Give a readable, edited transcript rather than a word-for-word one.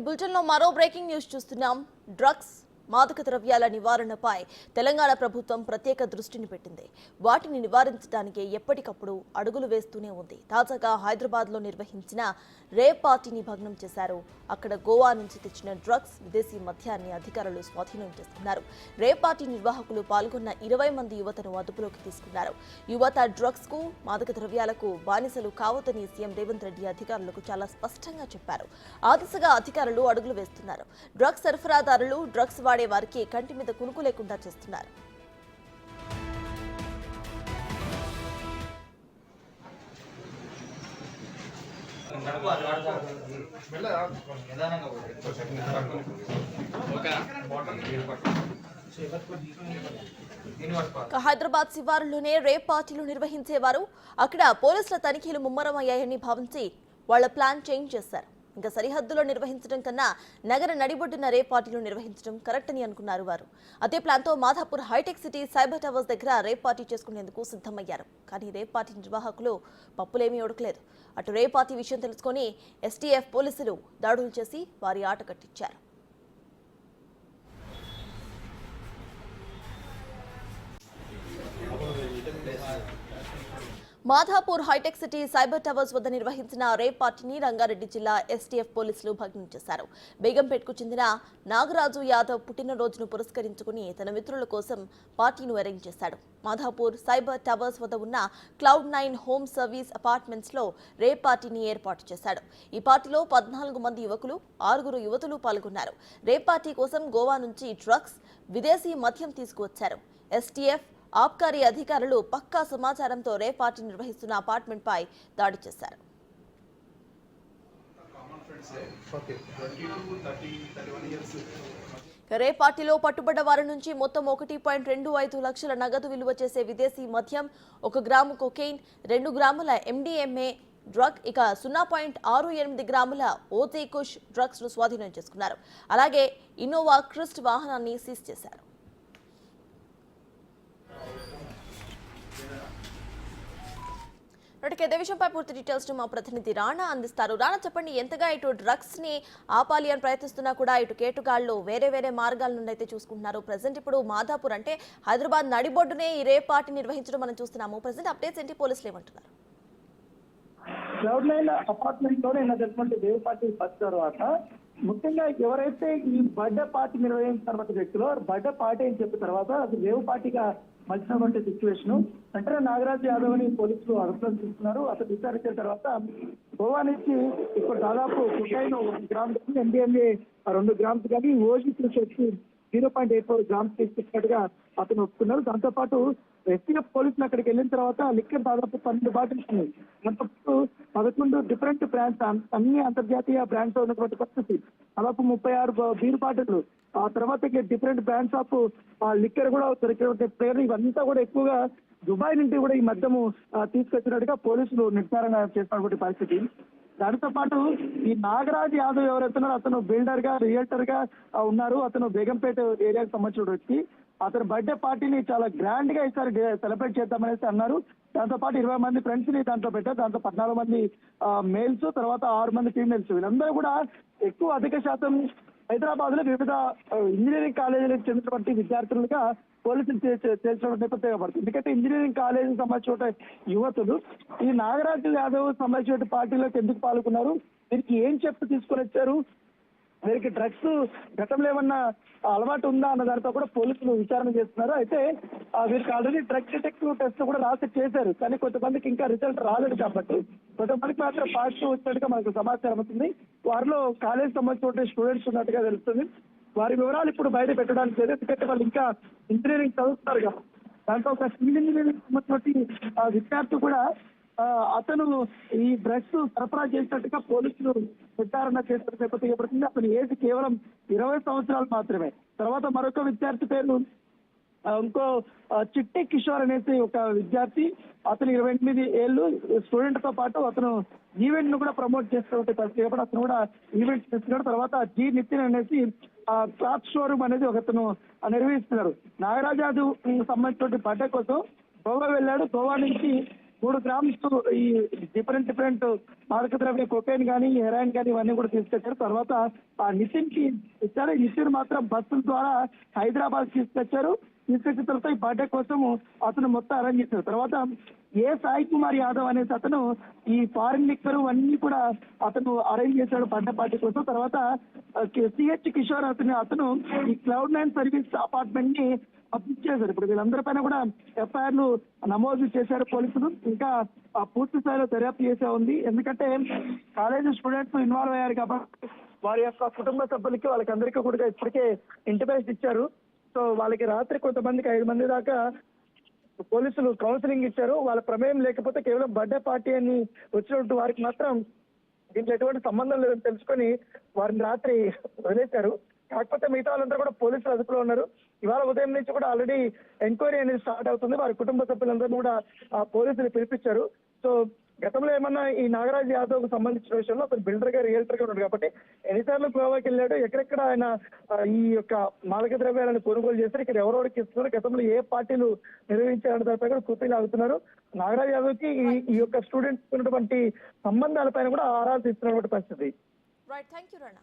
Bulletin లో మరో breaking news చూస్తున్నాం. డ్రగ్స్ మాదక ద్రవ్యాల నివారణపై తెలంగాణ ప్రభుత్వం ప్రత్యేక దృష్టిని పెట్టింది. వాటిని నివారించడానికి ఎప్పటికప్పుడు అడుగులు వేస్తూనే ఉంది. తాజాగా హైదరాబాద్లో నిర్వహించిన రేప్ పార్టీని భగ్నం చేశారు. అక్కడ గోవా నుంచి తెచ్చిన డ్రగ్స్, విదేశీ మద్యాన్ని అధికారులు స్వాధీనం చేసుకున్నారు. రేప్ పార్టీ నిర్వాహకులు పాల్గొన్న 20 మంది యువతను అదుపులోకి తీసుకున్నారు. యువత డ్రగ్స్ కు, మాదక ద్రవ్యాలకు బానిసలు కావద్దని సీఎం రేవంత్ రెడ్డి అధికారులకు చాలా స్పష్టంగా చెప్పారు. ఆ దిశగా అధికారులు అడుగులు వేస్తున్నారు. డ్రగ్స్ సరఫరాదారులు, డ్రగ్స్ వాడే వారికి కంటి మీద కునుకు లేకుండా చేస్తున్నారు. హైదరాబాద్ శివారులోనే రేప్ పార్టీలు నిర్వహించేవారు. అక్కడ పోలీసుల తనిఖీలు ముమ్మరమయ్యాయని భావించి వాళ్ల ప్లాన్ చేంజ్ చేశారు. ఇంకా సరిహద్దులో నిర్వహించడం కన్నా నగర నడిబొడ్డున రేప్ పార్టీలు నిర్వహించడం కరెక్ట్ అని అనుకున్నారు వారు. అదే ప్లాన్తో Madhapur hitech city cyber towers దగ్గర రేప్ పార్టీ చేసుకునేందుకు సిద్ధమయ్యారు. కానీ రేప్ పార్టీ నిర్వాహకులు పప్పులేమీ ఉడకలేదు. అటు రేప్ పార్టీ విషయం తెలుసుకొని ఎస్టీఎఫ్ పోలీసులు దాడులు చేసి వారి ఆట కట్టించారు. Madhapur hitech city cyber towers వద్ద నిర్వహించిన రేప్ పార్టీని రంగారెడ్డి జిల్లా ఎస్టీఎఫ్ పోలీసులు భగ్నం చేశారు. బేగంపేట్కు చెందిన నాగరాజు యాదవ్ పుట్టినరోజును పురస్కరించుకుని తన మిత్రుల కోసం పార్టీని అరేంజ్ చేశాడు. మాధాపూర్ సైబర్ టవర్స్ వద్ద ఉన్న Cloud9 హోమ్ సర్వీస్ అపార్ట్మెంట్స్ లో రేప్ పార్టీని ఏర్పాటు చేశాడు. ఈ పార్టీలో 14 మంది యువకులు, 6 యువతులు పాల్గొన్నారు. రేప్ పార్టీ కోసం గోవా నుంచి డ్రగ్స్, విదేశీ మద్యం తీసుకువచ్చారు. ఎస్టీఎఫ్ ఆబ్కారీ అధికారులు పక్కా సమాచారంతో రేప్ పార్టీ నిర్వహిస్తున్న అపార్ట్మెంట్ పై దాడి చేశారు. రేప్ పార్టీలో పట్టుబడ్డ వారి నుంచి మొత్తం 1.25 లక్షల నగదు విలువ చేసే విదేశీ మద్యం, 1 గ్రాము కొకైన్, 2 గ్రాముల MDMA డ్రగ్, ఇక 0.68 గ్రాముల ఓజీ కుష్ డ్రగ్స్ ను స్వాధీనం చేసుకున్నారు. అలాగే ఇన్నోవా క్రిస్ట్ వాహనాన్ని సీజ్ చేశారు. ఇదే విషయంపై పూర్తి డీటెయిల్స్ మా ప్రతినిధి రాణా అందిస్తారు. రాణా, చెప్పండి, ఎంతగా ఇటు డ్రగ్స్ ని ఆపాలి అని ప్రయత్నిస్తున్నా కూడా ఇటు కేటుగాళ్లు వేరే మార్గాల నుండి అయితే చూసుకుంటున్నారు. ప్రెసెంట్ ఇప్పుడు మాధాపూర్ అంటే హైదరాబాద్ నడిబొడ్డునే ఈ రేప్ పార్టీ నిర్వహించడం మనం చూస్తున్నాము. ప్రెసెంట్ అప్డేట్స్ ఏంటి, పోలీసులు ఏమంటున్నారు? Cloud9 అపార్ట్మెంట్ లో నిన్న జరిగినటువంటి రేవ్ పార్టీ ఫస్ట్ తర్వాత ముఖ్యంగా ఎవరైతే ఈ బర్త్డే పార్టీ నిర్వహించిన తర్వాత వ్యక్తులు బర్త్డే పార్టీ అని చెప్పిన తర్వాత అది రేవ్ పార్టీగా మలిచినటువంటి సిచ్యువేషన్. వెంటనే నాగరాజ్ యాదవ్ అని పోలీసులు అదుపులోకి తీసుకున్నారు. అతను విచారించిన తర్వాత గోవా నుంచి ఇప్పుడు దాదాపు కొకైన్ 1 గ్రామ్, MDMA 2 గ్రామ్స్ కానీ ఓజీ వచ్చి 0.84 గ్రామ్స్ తీసుకున్నట్టుగా అతను ఒప్పుకున్నారు. దాంతో పాటు ఎస్టీఎఫ్ పోలీసులు అక్కడికి వెళ్ళిన తర్వాత లిక్కర్ దాదాపు 12 బాటిల్స్ ఉన్నాయి. దాంతో 11 డిఫరెంట్ బ్రాండ్స్, అన్ని అంతర్జాతీయ బ్రాండ్స్ ఉన్నటువంటి పరిస్థితి. దాదాపు 36 బీర్ బాటిల్, ఆ తర్వాత డిఫరెంట్ బ్రాండ్స్ ఆఫ్ లిక్కర్ కూడా దొరికినటువంటి పేరు. ఇవంతా కూడా ఎక్కువగా దుబాయ్ నుండి కూడా ఈ మద్యము తీసుకొచ్చినట్టుగా పోలీసులు నిర్ధారణ చేసినటువంటి పరిస్థితి. దానితో పాటు ఈ నాగరాజ్ యాదవ్ ఎవరైతున్నారో అతను బిల్డర్ గా, రియల్టర్ గా ఉన్నారు. అతను బేగంపేట ఏరియాకి సంబంధించిన వ్యక్తి. అతను బర్త్డే పార్టీని చాలా గ్రాండ్ గా ఈసారి సెలబ్రేట్ చేద్దామనేసి అన్నారు. దాంతో పాటు 20 మంది ఫ్రెండ్స్ ని దాంట్లో పెట్టారు. దాంతో 14 మంది మేల్స్, తర్వాత 6 మంది ఫీమేల్స్. వీళ్ళందరూ కూడా ఎక్కువ అధిక శాతం హైదరాబాద్ లో వివిధ ఇంజనీరింగ్ కాలేజీలకు చెందినటువంటి విద్యార్థులుగా పోలీసులు చేర్చడం నేపథ్యంగా పడుతుంది. ఎందుకంటే ఇంజనీరింగ్ కాలేజీకి సంబంధించిన యువతులు ఈ నాగరాజు యాదవ్ సంబంధించిన పార్టీలోకి ఎందుకు పాల్గొన్నారు, దీనికి ఏం చెప్పి తీసుకొని వచ్చారు, వీరికి డ్రగ్స్ గతంలో ఏమన్నా అలవాటు ఉందా అన్న దానితో కూడా పోలీసులు విచారణ చేస్తున్నారు. అయితే వీరికి ఆల్రెడీ డ్రగ్ డిటెక్టివ్ టెస్ట్ కూడా రాసి చేశారు. కానీ కొంతమందికి ఇంకా రిజల్ట్ రాలేదు కాబట్టి కొంతమందికి మాత్రం పాజిటివ్ వచ్చినట్టుగా మనకు సమాచారం అవుతుంది. వారిలో కాలేజ్ సంబంధించిన స్టూడెంట్స్ ఉన్నట్టుగా తెలుస్తుంది. వారి వివరాలు ఇప్పుడు బయట పెట్టడానికి లేదు, ఎందుకంటే వాళ్ళు ఇంకా ఇంజనీరింగ్ చదువుతున్నారు కదా. దాంట్లో ఒక సివిల్ ఇంజనీరింగ్ సంబంధించిన విద్యార్థి కూడా అతను ఈ డ్రగ్స్ సరఫరా చేసినట్టుగా పోలీసులు విచారణ చేస్తున్న నేపథ్యం పడుతుంది. అతని ఏజ్ కేవలం 20 సంవత్సరాలు మాత్రమే. తర్వాత మరొక విద్యార్థి పేరు ఇంకో చిట్టి కిషోర్ అనేసి ఒక విద్యార్థి, అతను 28 ఏళ్ళు, స్టూడెంట్ తో పాటు అతను ఈవెంట్ ను కూడా ప్రమోట్ చేస్తున్నటువంటి పరిస్థితి. అతను కూడా ఈవెంట్స్ చేస్తున్నాడు. తర్వాత జి నితిన్ అనేసి క్లాత్ షోరూమ్ అనేది ఒకతను నిర్వహిస్తున్నారు. నాగరాజు సంబంధించిన బర్త్డే కోసం గోవా వెళ్ళాడు. గోవా నుంచి 3 గ్రామ్స్ ఈ డిఫరెంట్ మాదక ద్రవ్య కొకైన్ కానీ హెరాయిన్ కానీ ఇవన్నీ కూడా తీసుకొచ్చారు. తర్వాత ఆ నితిన్ కి ఇచ్చారు. నితిన్ మాత్రం బస్సుల ద్వారా హైదరాబాద్ తీసుకొచ్చారు. తీసుకొచ్చిన తర్వాత ఈ బర్త్డే కోసం అతను మొత్తం అరేంజ్ చేశారు. తర్వాత ఏ సాయి కుమార్ యాదవ్ అనేసి అతను ఈ ఫారిన్ లిక్కర్ అన్ని కూడా అతను అరేంజ్ చేశాడు బర్త్డే పార్టీ కోసం. తర్వాత సిహెచ్ కిషోర్ అతను ఈ Cloud9 సర్వీస్ అపార్ట్మెంట్ ని బుక్ చేశారు. ఇప్పుడు వీళ్ళందరిపైన కూడా ఎఫ్ఐఆర్లు నమోదు చేశారు పోలీసులు. ఇంకా పూర్తి స్థాయిలో దర్యాప్తు చేసే ఉంది. ఎందుకంటే కాలేజీ స్టూడెంట్స్ ఇన్వాల్వ్ అయ్యారు కాబట్టి వారి యొక్క కుటుంబ సభ్యులకి వాళ్ళకందరికీ కూడా ఇప్పటికే ఇంటిమేషన్ ఇచ్చారు. సో వాళ్ళకి రాత్రి కొంతమందికి 5 మంది దాకా పోలీసులు కౌన్సిలింగ్ ఇచ్చారు. వాళ్ళ ప్రమేయం లేకపోతే కేవలం బర్త్డే పార్టీ అని వచ్చినట్టు వారికి మాత్రం దీంట్లో ఎటువంటి సంబంధం లేదని తెలుసుకొని వారిని రాత్రి వదిలేశారు. కాకపోతే మిగతా వాళ్ళందరూ కూడా పోలీసులు అదుపులో ఉన్నారు. ఇవాళ ఉదయం నుంచి కూడా ఆల్రెడీ ఎంక్వైరీ అనేది స్టార్ట్ అవుతుంది. వారి కుటుంబ సభ్యులందరూ కూడా ఆ పోలీసులు పిలిపించారు. సో గతంలో ఏమన్నా ఈ నాగరాజ్ యాదవ్ కు సంబంధించిన విషయంలో అతను బిల్డర్ గా రియల్టర్ గా ఉన్నాడు కాబట్టి ఎన్నిసార్లు గోవాకి వెళ్ళాడు, ఎక్కడెక్కడ ఆయన ఈ యొక్క మాదక ద్రవ్యాలను కొనుగోలు చేస్తారు, ఇక్కడ ఎవరెవరికి ఇస్తున్నారు, గతంలో ఏ పార్టీలు నిర్వహించారనే దానిపై కూడా కూపీలు ఆగుతున్నారు. నాగరాజ్ యాదవ్ కి ఈ యొక్క స్టూడెంట్స్ ఉన్నటువంటి సంబంధాలపైన కూడా ఆరా తీస్తున్నటువంటి పరిస్థితి. రైట్, థ్యాంక్ యూ రణ.